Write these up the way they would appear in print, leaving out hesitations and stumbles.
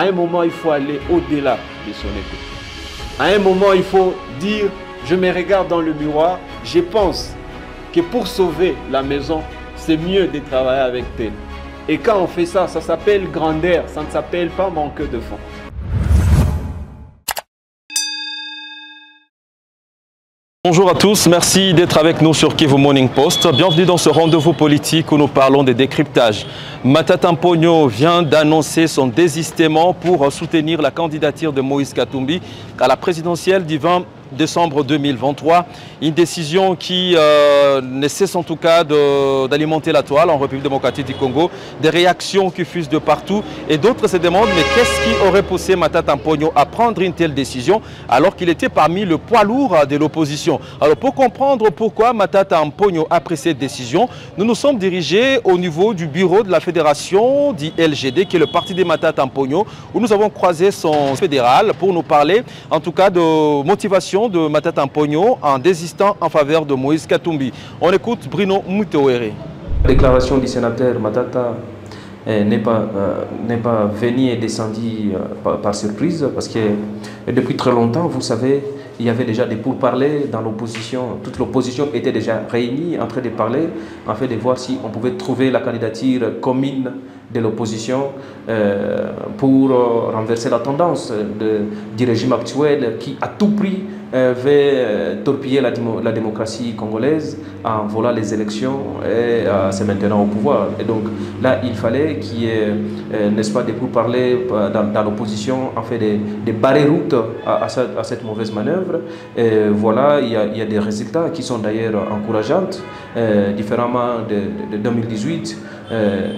un moment, il faut aller au-delà de son ego. À un moment, il faut dire, je me regarde dans le miroir, je pense que pour sauver la maison, c'est mieux de travailler avec tel. Et quand on fait ça, ça s'appelle grandeur, ça ne s'appelle pas manque de fond. Bonjour à tous, merci d'être avec nous sur Kivu Morning Post. Bienvenue dans ce rendez-vous politique où nous parlons des décryptages. Matata Mponyo vient d'annoncer son désistement pour soutenir la candidature de Moïse Katumbi à la présidentielle du 20 décembre 2023. Une décision qui ne cesse en tout cas d'alimenter la toile en République démocratique du Congo. Des réactions qui fusent de partout et d'autres se demandent mais qu'est-ce qui aurait poussé Matata Mponyo à prendre une telle décision alors qu'il était parmi le poids lourd de l'opposition. Alors pour comprendre pourquoi Matata Mponyo a pris cette décision, nous nous sommes dirigés au niveau du bureau de la fédération du LGD qui est le parti des Matata Mponyo où nous avons croisé son fédéral pour nous parler en tout cas de motivation de Matata Mponyo en désistant en faveur de Moïse Katumbi. On écoute Bruno Mutewere. La déclaration du sénateur Matata n'est pas venue et descendue par surprise parce que depuis très longtemps, vous savez, il y avait déjà des pourparlers dans l'opposition. Toute l'opposition était déjà réunie en train de parler, en fait de voir si on pouvait trouver la candidature commune de l'opposition pour renverser la tendance du régime actuel qui à tout prix veut torpiller la démocratie congolaise en volant les élections et c'est maintenant au pouvoir. Et donc là, il fallait qu'il y ait, n'est-ce pas, des pourparlers dans l'opposition, en fait, des barrer route à cette mauvaise manœuvre. Et voilà, il y a des résultats qui sont d'ailleurs encourageants, différemment de 2018.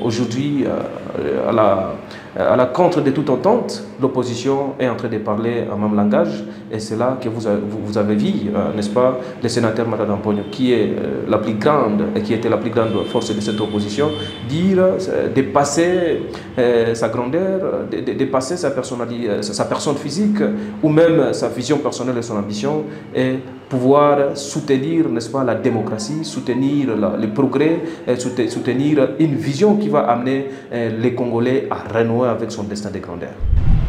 Aujourd'hui, à la contre de toute entente, l'opposition est en train de parler en même langage et c'est là que vous avez vu, n'est-ce pas, le sénateur Matata Mponyo, qui est la plus grande et qui était la plus grande force de cette opposition, dire, dépasser sa grandeur, dépasser sa personnalité, sa personne physique ou même sa vision personnelle et son ambition et pouvoir soutenir, n'est-ce pas, la démocratie, soutenir le progrès, soutenir une vision qui va amener les Congolais à renouer avec son destin de grandeur.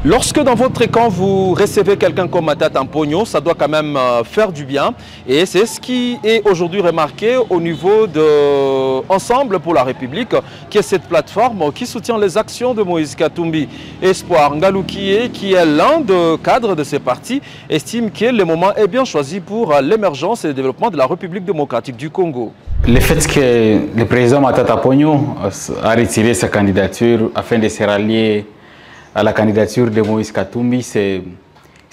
Lorsque dans votre camp, vous recevez quelqu'un comme Matata Mponyo, ça doit quand même faire du bien. Et c'est ce qui est aujourd'hui remarqué au niveau de Ensemble pour la République, qui est cette plateforme qui soutient les actions de Moïse Katumbi. Espoir Ngaloukié, qui est l'un des cadres de ces partis, estime que le moment est bien choisi pour l'émergence et le développement de la République démocratique du Congo. Le fait que le président Matata Mponyo a retiré sa candidature afin de se rallier à la candidature de Moïse Katumbi, c'est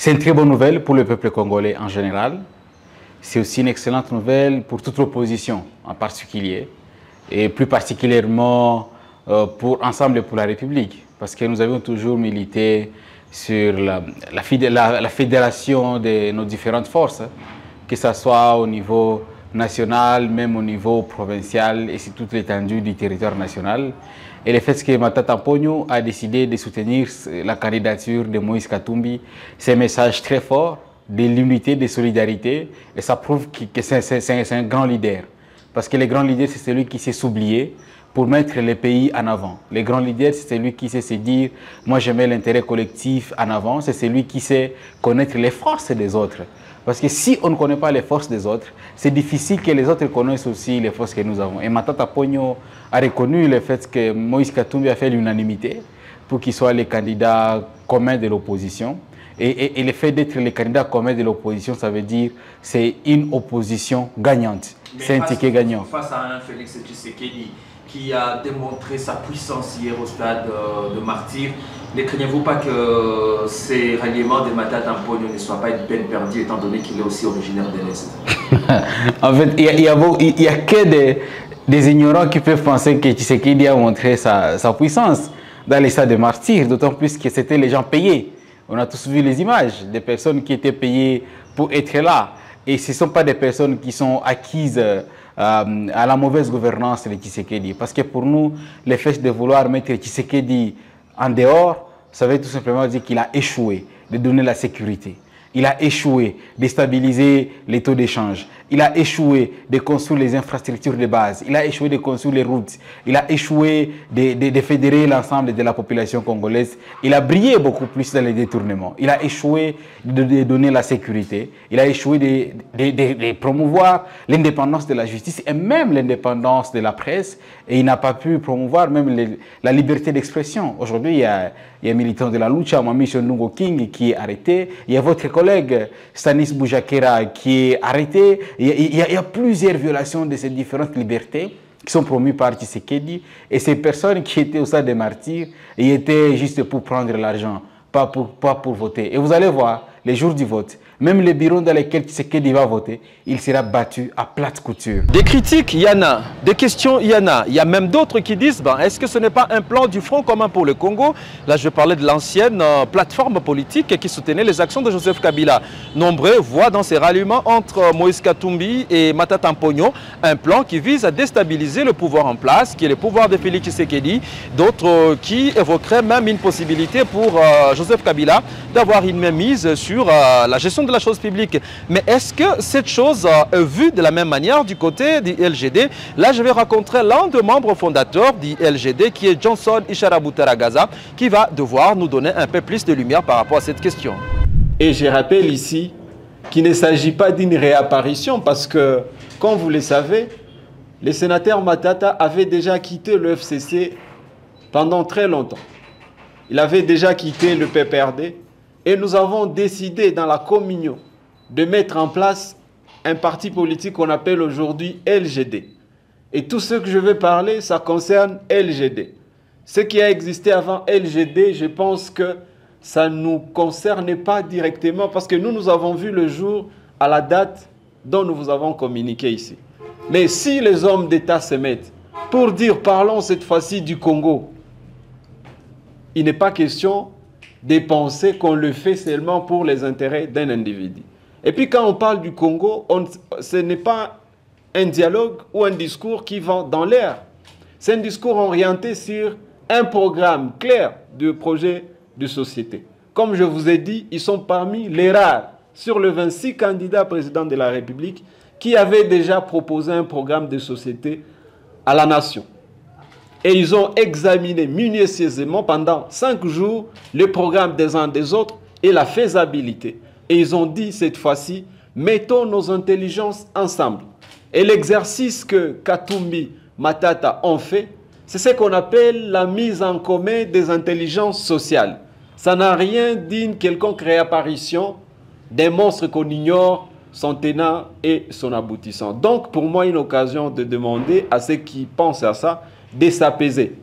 une très bonne nouvelle pour le peuple congolais en général. C'est aussi une excellente nouvelle pour toute l'opposition en particulier, et plus particulièrement pour Ensemble pour la République, parce que nous avons toujours milité sur la fédération de nos différentes forces, que ce soit au niveau national, même au niveau provincial et sur toute l'étendue du territoire national. Et le fait que Matata Mponyo a décidé de soutenir la candidature de Moïse Katumbi, c'est un message très fort de l'unité, de solidarité, et ça prouve que c'est un grand leader. Parce que le grand leader, c'est celui qui sait s'oublier pour mettre le pays en avant. Le grand leader, c'est celui qui sait se dire « moi je mets l'intérêt collectif en avant », c'est celui qui sait connaître les forces des autres. Parce que si on ne connaît pas les forces des autres, c'est difficile que les autres connaissent aussi les forces que nous avons. Et Matata Mponyo a reconnu le fait que Moïse Katumbi a fait l'unanimité pour qu'il soit le candidat commun de l'opposition. Et le fait d'être le candidat commun de l'opposition, ça veut dire que c'est une opposition gagnante. C'est un ticket gagnant. Face à un Félix Tshisekedi qui a démontré sa puissance hier au stade de Martyr, ne craignez-vous pas que ces ralliements de Matata Mponyo ne soient pas une peine perdue étant donné qu'il est aussi originaire de l'Est? En fait, il n'y a que des ignorants qui peuvent penser que Tshisekedi a montré sa puissance dans les stades de Martyr, d'autant plus que c'était les gens payés. On a tous vu les images des personnes qui étaient payées pour être là. Et ce ne sont pas des personnes qui sont acquises à la mauvaise gouvernance de Tshisekedi. Parce que pour nous, le fait de vouloir mettre Tshisekedi en dehors, ça veut tout simplement dire qu'il a échoué de donner la sécurité. Il a échoué de stabiliser les taux d'échange. Il a échoué de construire les infrastructures de base. Il a échoué de construire les routes. Il a échoué de fédérer l'ensemble de la population congolaise. Il a brillé beaucoup plus dans les détournements. Il a échoué de donner la sécurité. Il a échoué de promouvoir l'indépendance de la justice et même l'indépendance de la presse. Et il n'a pas pu promouvoir même la liberté d'expression. Aujourd'hui, il y a un militant de la lucha, Mami Chondungo King, qui est arrêté. Il y a votre collègue Stanis Boujakera qui est arrêté. Il y a plusieurs violations de ces différentes libertés qui sont promues par Tshisekedi. Et ces personnes qui étaient au stade des martyrs, ils étaient juste pour prendre l'argent, pas pour voter. Et vous allez voir, les jours du vote, même les bureaux dans lesquels Tshisekedi va voter, il sera battu à plate couture. Des critiques, il y en a. Des questions, il y en a. Il y a même d'autres qui disent, ben, est-ce que ce n'est pas un plan du Front commun pour le Congo? Là, je parlais de l'ancienne plateforme politique qui soutenait les actions de Joseph Kabila. Nombreux voient dans ces ralliements entre Moïse Katumbi et Matata Mponyo un plan qui vise à déstabiliser le pouvoir en place, qui est le pouvoir de Félix Tshisekedi. D'autres qui évoqueraient même une possibilité pour Joseph Kabila d'avoir une mainmise sur la gestion de la chose publique. Mais est-ce que cette chose est vue de la même manière du côté du LGD? Là, je vais rencontrer l'un des membres fondateurs du LGD qui est Johnson Isharabutaragaza, qui va devoir nous donner un peu plus de lumière par rapport à cette question. Et je rappelle ici qu'il ne s'agit pas d'une réapparition parce que, comme vous le savez, le sénateur Matata avait déjà quitté le FCC pendant très longtemps. Il avait déjà quitté le PPRD. Et nous avons décidé dans la communion de mettre en place un parti politique qu'on appelle aujourd'hui LGD. Et tout ce que je vais parler, ça concerne LGD. Ce qui a existé avant LGD, je pense que ça ne nous concerne pas directement parce que nous avons vu le jour à la date dont nous vous avons communiqué ici. Mais si les hommes d'État se mettent pour dire parlons cette fois-ci du Congo, il n'est pas question de penser qu'on le fait seulement pour les intérêts d'un individu. Et puis quand on parle du Congo, ce n'est pas un dialogue ou un discours qui va dans l'air. C'est un discours orienté sur un programme clair de projet de société. Comme je vous ai dit, ils sont parmi les rares sur les 26 candidats présidents de la République qui avaient déjà proposé un programme de société à la nation. Et ils ont examiné minutieusement pendant 5 jours le programme des uns des autres et la faisabilité. Et ils ont dit cette fois-ci, mettons nos intelligences ensemble. Et l'exercice que Katumbi, Matata ont fait, c'est ce qu'on appelle la mise en commun des intelligences sociales. Ça n'a rien d'une quelconque réapparition d'un monstre qu'on ignore, son tenant et son aboutissant. Donc pour moi, une occasion de demander à ceux qui pensent à ça, de s'apaiser.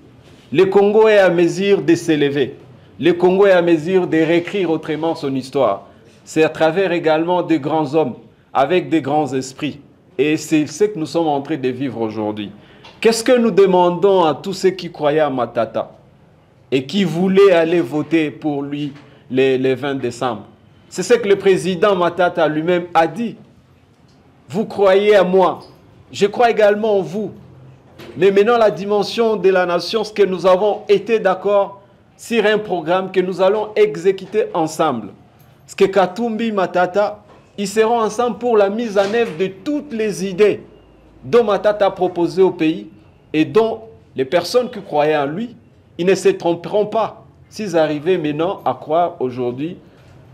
Le Congo est à mesure de s'élever. Le Congo est à mesure de réécrire autrement son histoire. C'est à travers également de grands hommes, avec de grands esprits. Et c'est ce que nous sommes en train de vivre aujourd'hui. Qu'est-ce que nous demandons à tous ceux qui croyaient à Matata et qui voulaient aller voter pour lui le 20 décembre? C'est ce que le président Matata lui-même a dit. Vous croyez à moi, je crois également en vous. Mais maintenant, la dimension de la nation, ce que nous avons été d'accord sur un programme que nous allons exécuter ensemble. Ce que Katumbi, Matata, ils seront ensemble pour la mise en œuvre de toutes les idées dont Matata a proposé au pays et dont les personnes qui croyaient en lui, ils ne se tromperont pas s'ils arrivaient maintenant à croire aujourd'hui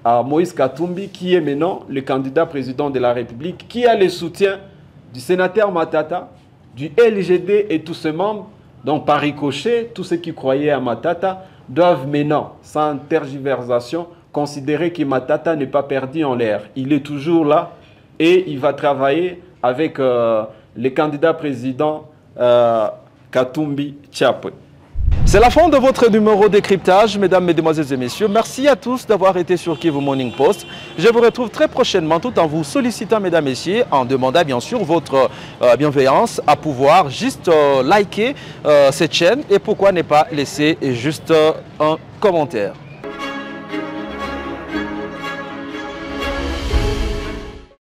à Moïse Katumbi, qui est maintenant le candidat président de la République, qui a le soutien du sénateur Matata, du LGD et tous ses membres. Donc par ricochet, tous ceux qui croyaient à Matata doivent maintenant, sans tergiversation, considérer que Matata n'est pas perdu en l'air. Il est toujours là et il va travailler avec le candidat président Katumbi Tchapwe. C'est la fin de votre numéro décryptage, mesdames, mesdemoiselles et messieurs. Merci à tous d'avoir été sur Kivu Morning Post. Je vous retrouve très prochainement tout en vous sollicitant, mesdames, messieurs, en demandant bien sûr votre bienveillance à pouvoir juste liker cette chaîne et pourquoi ne pas laisser juste un commentaire.